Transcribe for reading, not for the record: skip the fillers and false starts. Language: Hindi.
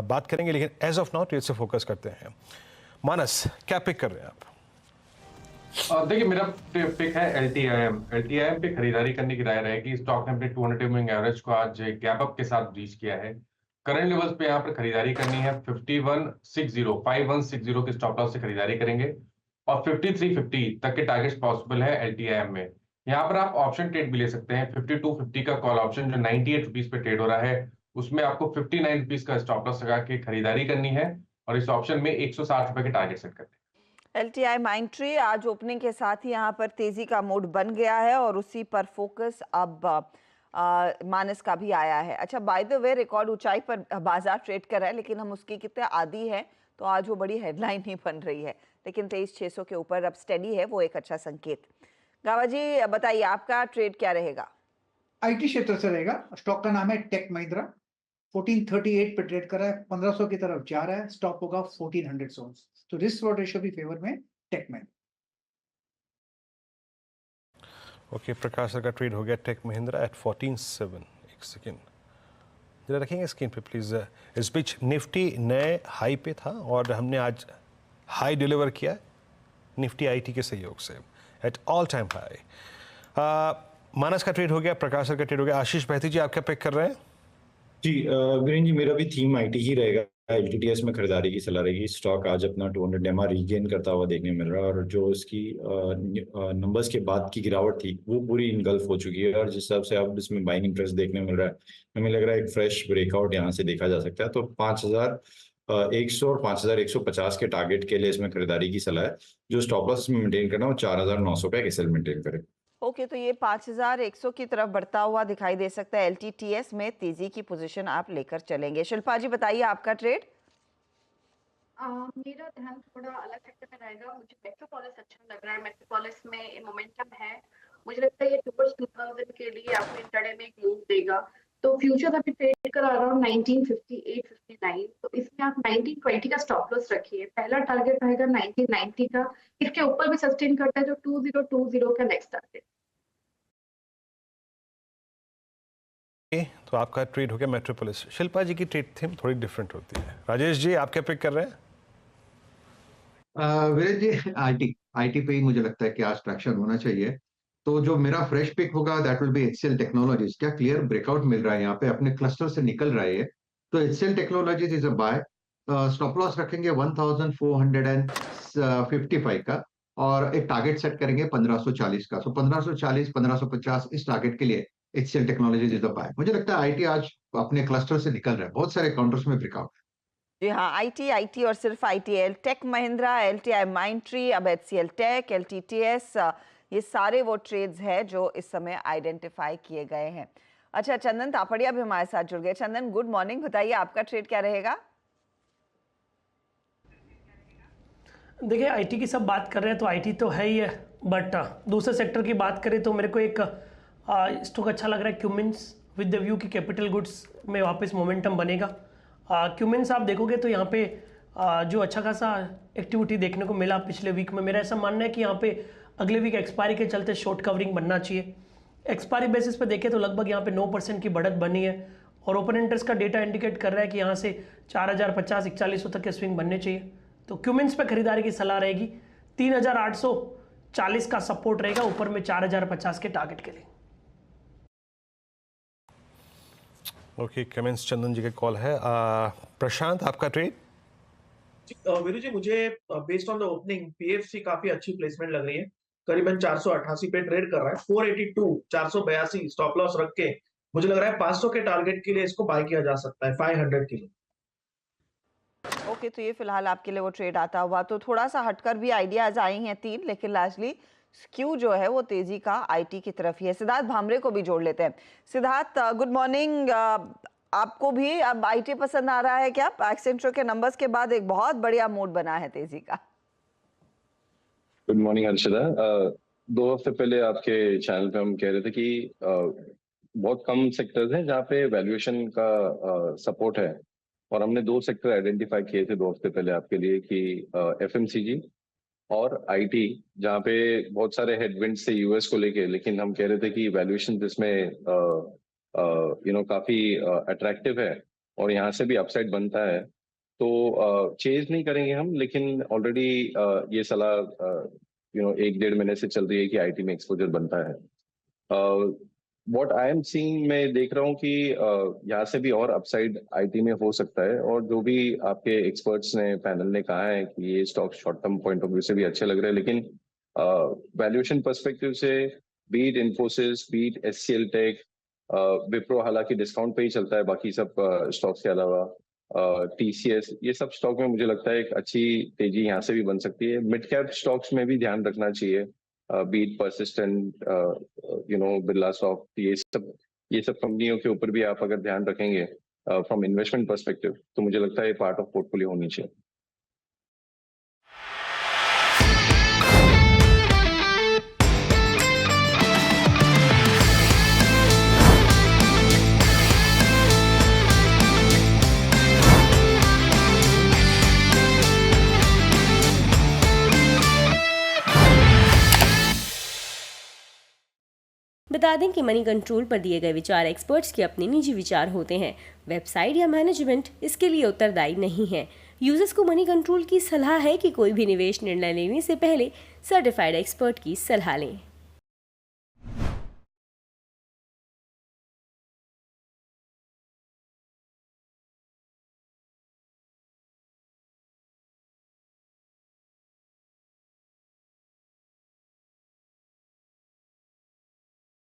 बात करेंगे, लेकिन एज ऑफ नाउ ट्रेड से फोकस करते हैं। मानस, क्या पिक कर रहे हैं आप? देखिए, मेरा पिक है एलटीआईएम। एलटीआईएम पे खरीदारी करने की राय रहेगी। स्टॉक ने अपने 200 मूविंग एवरेज को आज गैप अप के साथ ब्रीच किया है। करंट लेवल्स पे यहाँ पर खरीदारी करनी है। 5160 के स्टॉप लॉस से खरीदारी करेंगे और 5350 तक के टारगेट्स पॉसिबल है एलटीआईएम में। यहाँ पर आप ऑप्शन ट्रेड भी ले सकते हैं। 5250 का कॉल ऑप्शन जो 98 रुपीज पे ट्रेड हो रहा है, उसमें आपको 59 रुपीज का स्टॉप लॉस लगा के खरीदारी करनी है और इस ऑप्शन में 160 रुपए के टारगेट सेट करते हैं। एलटीआई माइंडट्री आज ओपनिंग के साथ ही यहाँ पर तेजी का मूड बन गया है और उसी पर फोकस अब मानस का भी आया है। अच्छा, बाय द वे, रिकॉर्ड ऊंचाई पर बाजार ट्रेड कर रहा है, लेकिन हम उसकी कितने आदी हैं तो आज वो बड़ी हेडलाइन नहीं बन रही है, लेकिन 23,600 के ऊपर अब स्टेडी है, वो एक अच्छा संकेत। गावा जी, बताइए आपका ट्रेड क्या रहेगा? आईटी क्षेत्र से रहेगा। स्टॉक का नाम है टेक महिंद्रा। 1438 पे ट्रेड कर रहा है, 1500 की तरफ जा रहा है, स्टॉप होगा 1400 जोन्स। तो रिस्क रॉट रेशियो भी फेवर में टेक महिंद्रा। ओके, प्रकाश सर का ट्रेड हो गया टेक महिंद्रा एट 14.7। एक सेकेंड जरा रखेंगे स्क्रीन पे प्लीज़। इस बीच निफ्टी नए हाई पे था और हमने आज हाई डिलीवर किया निफ्टी आईटी के सहयोग से एट ऑल टाइम हाई। मानस का ट्रेड हो गया, प्रकाश सर का ट्रेड हो गया। आशीष बहती जी, आप क्या पिक कर रहे हैं? जी वीरेंद्र जी, मेरा भी थीम आईटी ही रहेगा। एलटीटीएस में खरीदारी की सलाह रहेगी। स्टॉक आज अपना 200 एमआर रीगेन करता हुआ देखने मिल रहा है और जो इसकी नंबर्स के बाद की गिरावट थी वो पूरी इनगल्फ हो चुकी है और जिस हिसाब से अब इसमें बाइंग इंटरेस्ट देखने मिल रहा है, हमें लग रहा है एक फ्रेश ब्रेकआउट यहाँ से देखा जा सकता है। तो 5100 और 5150 के टारगेट के लिए इसमें खरीदारी की सलाह है। जो स्टॉप लॉस में मेंटेन करना वो 4900 का एक एसएल मेंटेन करे। ओके, तो ये 5100 की तरफ बढ़ता हुआ दिखाई दे सकता है। एलटीटीएस में तेजी की पोजीशन आप लेकर चलेंगे। शिल्पा जी, बताइए आपका ट्रेड। मेरा ध्यान थोड़ा अलग सेक्टर में रहेगा। मुझे मेट्रोपोलिस अच्छा लग रहा है। मेट्रोपोलिस में मोमेंटम है। मुझे लगता है ये टुवर्ड्स 2000 के लिए आपको इंट्राडे में एक मूव देगा। तो फ्यूचर अभी ट्रेड करा अराउंड 1958 59। तो इसमें आप 1920 का स्टॉप लॉस रखिए। पहला टारगेट रहेगा 1990 का। इसके ऊपर भी सस्टेन करता है तो 2020 का नेक्स्ट टारगेट। तो आपका ट्रेड हो गया मेट्रोपोलिस। शिल्पा जी की ट्रेड थीम थोड़ी डिफरेंट होती है। राजेश जी, आप क्या पिक कर रहे हैं? वीरेंद्र जी, आईटी पे ही मुझे लगता है कि आज ट्रैक्शन होना चाहिए। तो जो मेरा फ्रेश पिक होगा that will be HCL technologies. क्या क्लियर ब्रेकआउट मिल रहा है यहाँ पे, अपने क्लस्टर से निकल रहा है। तो HCL technologies is a buy. Stop loss रखेंगे 1455 का और एक टारगेट सेट करेंगे 1540 का। सो 1540 1550 इस टारगेट के लिए HCL technologies is a buy. मुझे लगता है आईटी आज अपने क्लस्टर से निकल रहा है। बहुत सारे काउंटर्स में ब्रेकआउट। जी हाँ, आईटी और सिर्फ ITL, tech Mahindra, LTI Mindtree, अब एचसीएल टेक, एलटीटीएस, ये सारे वो ट्रेड्स हैं जो इस समय आइडेंटिफाई किए गए हैं। अच्छा, चंदन तापड़िया भी हमारे साथ जुड़ गए। चंदन, गुड मॉर्निंग, बताइए आपका ट्रेड क्या रहेगा? देखिए, आईटी की सब बात कर रहे हैं तो आईटी तो है ही है, बट दूसरे सेक्टर की बात करें तो मेरे को एक स्टॉक अच्छा लग रहा है, क्यूमिंस, विद द व्यू की कैपिटल गुड्स में वापस मोमेंटम बनेगा। क्यूमिंस आप देखोगे तो यहाँ पे जो अच्छा खासा एक्टिविटी देखने को मिला पिछले वीक में। मेरा ऐसा मानना है कि यहाँ पे अगले वीक एक्सपायरी के चलते शॉर्ट कवरिंग बनना चाहिए। एक्सपायरी बेसिस पे देखें तो लगभग यहाँ पे 9% की बढ़त बनी है और ओपन इंटरेस्ट का डेटा इंडिकेट कर रहा है कि यहाँ से 4050 4100 तक के स्विंग बनने चाहिए। तो क्यूमिंस पे खरीदारी की सलाह रहेगी। 3840 का सपोर्ट रहेगा, ऊपर में 4050 के टारगेट के लिए। ओके, कमेंट्स चंदन जी का कॉल है। प्रशांत, आपका ट्रेड? वीरू जी, मुझे based on the opening PFC काफी अच्छी प्लेसमेंट लग रही है। करीबन 488 पे ट्रेड कर रहा है। 482 482 स्टॉप लॉस रख के मुझे लग रहा है 500 के टारगेट के लिए इसको बाय किया जा सकता है 500 के लिए। ओके, तो ये फिलहाल आपके लिए वो ट्रेड आता हुआ। तो थोड़ा सा हटकर भी आइडियाज आई हैं 3, लेकिन लार्जली स्क्यू जो है वो तेजी का आईटी की तरफ ही है। सिद्धार्थ भामरे को भी जोड़ लेते हैं। Siddharth, good morning. आपको भी अब आईटी पसंद आ रहा है क्या? एक्सेंचर के नंबर्स के बाद एक बहुत बढ़िया मूड बना है तेजी का। Good morning Harshada. 2 हफ्ते पहले आपके चैनल पे हम कह रहे थे कि बहुत कम सेक्टर्स हैं जहाँ पे वैल्यूएशन का सपोर्ट है और हमने 2 सेक्टर आइडेंटिफाई किए थे 2 हफ्ते पहले आपके लिए कि एफएमसीजी और आईटी, जहाँ पे बहुत सारे हेडविंड्स थे यूएस को लेके, लेकिन हम कह रहे थे कि वैल्यूएशन इसमें काफी अट्रैक्टिव है और यहाँ से भी अपसाइड बनता है तो चेंज नहीं करेंगे हम, लेकिन ऑलरेडी ये सलाह 1-1.5 महीने से चल रही है कि आईटी में एक्सपोजर बनता है। व्हाट आई एम सीइंग, मैं देख रहा हूँ कि यहाँ से भी और अपसाइड आईटी में हो सकता है, और जो भी आपके एक्सपर्ट्स ने, पैनल ने कहा है कि ये stock short term point of view से भी अच्छे लग रहे हैं, लेकिन वैल्यूएशन पर्सपेक्टिव से beat Infosys, beat HCL tech, Wipro हालांकि डिस्काउंट पे ही चलता है बाकी सब स्टॉक्स के अलावा, टीसीएस, ये सब स्टॉक में मुझे लगता है एक अच्छी तेजी यहाँ से भी बन सकती है। मिड कैप स्टॉक्स में भी ध्यान रखना चाहिए, बीट परसिस्टेंट, बिरला सॉफ्ट, ये सब कंपनियों के ऊपर भी आप अगर ध्यान रखेंगे फ्रॉम इन्वेस्टमेंट पर्सपेक्टिव, तो मुझे लगता है ये पार्ट ऑफ पोर्टफोलियो होनी चाहिए। बता दें कि मनी कंट्रोल पर दिए गए विचार एक्सपर्ट्स के अपने निजी विचार होते हैं। वेबसाइट या मैनेजमेंट इसके लिए उत्तरदायी नहीं है। यूजर्स को मनी कंट्रोल की सलाह है कि कोई भी निवेश निर्णय लेने से पहले सर्टिफाइड एक्सपर्ट की सलाह लें।